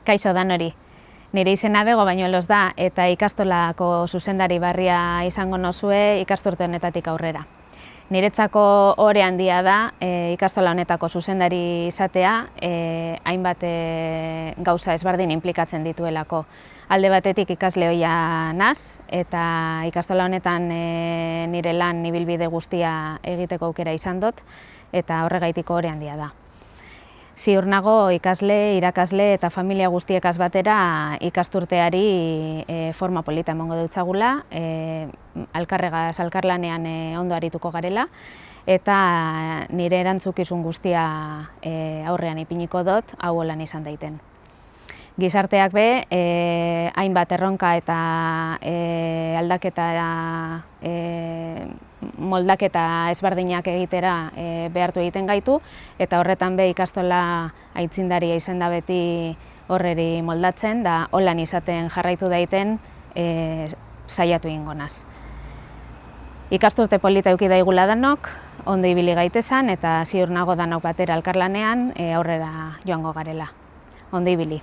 Kaixo danori. Nire izena Bego Bañuelos da eta ikastolako zuzendari berria izango nozue ikasturte honetatik aurrera. Niretzako ohore handia da ikastola honetako zuzendari izatea, hainbat gauza ezberdin inplikatzen dituelako. Alde batetik ikasle ohia naz eta ikastola honetan nire lan ibilbide guztia egiteko aukera izan dut eta horregaitik ohore handia da. Ziur nago ikasle, irakasle eta familia guztiekaz batera ikasturteari forma polita emango dutzagula, alkarregaz alkarlanean ondo arituko garela eta nire erantzukizun guztia aurrean ipiniko dut hau holan izan daiten. Gizarteak be, hainbat erronka eta aldaketa moldaketa ezberdinak egitera behartu egiten gaitu eta horretan be ikastola aitzindaria izan da beti horreri moldatzen da holan izaten jarraitu daiten saiatu egingo naz. Ikasturte polita eduki daigula danok, ondo ibili gaitezan eta ziur nago danok batera elkarlanean aurrera joango garela. Ondo ibili.